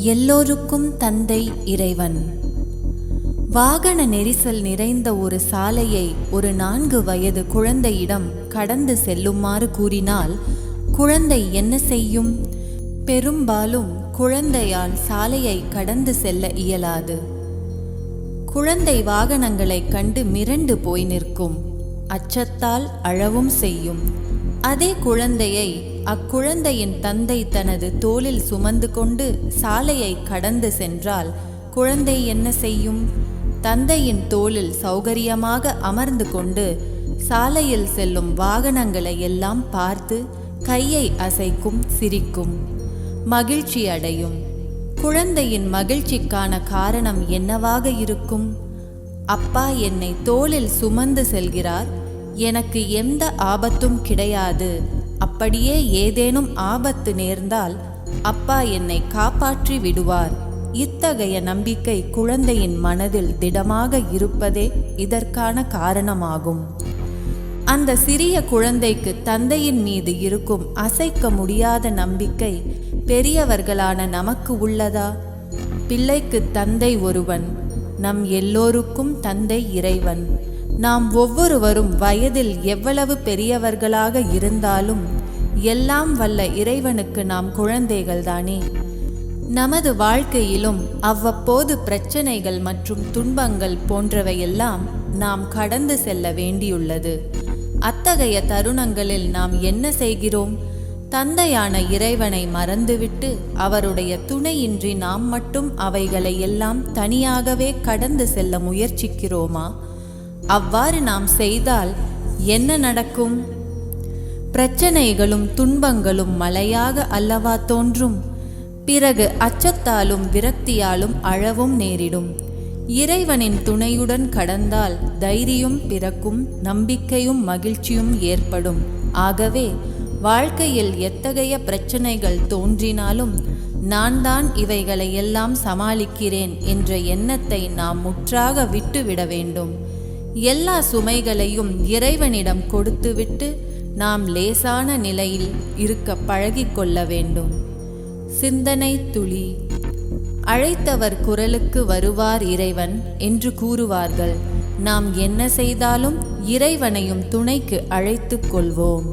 எல்லோருக்கும் தந்தை இறைவன். வாகன நெரிசல் நிறைந்த ஒரு சாலையை ஒரு 4 வயது குழந்தையிடம் கடந்து செல்லுமாறு கூறினால் குழந்தை என்ன செய்யும்? பெரும்பாலும் குழந்தையால் சாலையை கடந்து செல்ல இயலாது. குழந்தை வாகனங்களை கண்டு மிரண்டு போய் நிற்கும். அச்சத்தால் அழவும் செய்யும். அதே குழந்தையை அக்குழந்தையின் தந்தை தனது தோளில் சுமந்து கொண்டு சாலையை கடந்து சென்றால் குழந்தை என்ன செய்யும்? தந்தையின் தோளில் சௌகரியமாக அமர்ந்து கொண்டு சாலையில் செல்லும் வாகனங்களை எல்லாம் பார்த்து கையை அசைக்கும், சிரிக்கும், மகிழ்ச்சி அடையும். குழந்தையின் மகிழ்ச்சிக்கான காரணம் என்னவாக இருக்கும்? அப்பா என்னை தோளில் சுமந்து செல்கிறார், எனக்கு எந்த ஆபத்தும் கிடையாது. அப்படியே ஏதேனும் ஆபத்து நேர்ந்தால் அப்பா என்னை காப்பாற்றி விடுவார். இத்தகைய நம்பிக்கை குழந்தையின் மனதில் திடமாக இருப்பதே இதற்கான காரணமாகும். அந்த சிறிய குழந்தைக்கு தந்தையின் மீது இருக்கும் அசைக்க முடியாத நம்பிக்கை பெரியவர்களான நமக்கு உள்ளதா? பிள்ளைக்கு தந்தை ஒருவன், நம் எல்லோருக்கும் தந்தை இறைவன். நாம் ஒவ்வொருவரும் வயதில் எவ்வளவு பெரியவர்களாக இருந்தாலும் எல்லாம் வல்ல இறைவனுக்கு நாம் குழந்தைகள்தானே. நமது வாழ்க்கையிலும் அவ்வப்போது பிரச்சனைகள் மற்றும் துன்பங்கள் போன்றவையெல்லாம் நாம் கடந்து செல்ல வேண்டியுள்ளது. அத்தகைய தருணங்களில் நாம் என்ன செய்கிறோம்? தந்தையான இறைவனை மறந்துவிட்டு அவருடைய துணையின்றி நாம் மட்டும் அவைகளை எல்லாம் தனியாகவே கடந்து செல்ல முயற்சிக்கிறோமா? அவ்வாறு நாம் செய்தால் என்ன நடக்கும்? பிரச்சனைகளும் துன்பங்களும் மலையாக அல்லவா தோன்றும். பிறகு அச்சத்தாலும் விரக்தியாலும் அழவும் நேரிடும். இறைவனின் துணையுடன் கடந்தால் தைரியம் பிறக்கும், நம்பிக்கையும் மகிழ்ச்சியும் ஏற்படும். ஆகவே வாழ்க்கையில் எத்தகைய பிரச்சனைகள் தோன்றினாலும் நான் தான் இவைகளை எல்லாம் சமாளிக்கிறேன் என்ற எண்ணத்தை நாம் முற்றாக விட்டுவிட வேண்டும். எல்லா சுமைகளையும் இறைவனிடம் கொடுத்துவிட்டு நாம் லேசான நிலையில் இருக்க பழகிக்கொள்ள வேண்டும். சிந்தனை துளி. அழைத்தவர் குரலுக்கு வருவார் இறைவன் என்று கூறுவார்கள். நாம் என்ன செய்தாலும் இறைவனையும் துணைக்கு அழைத்துக் கொள்வோம்.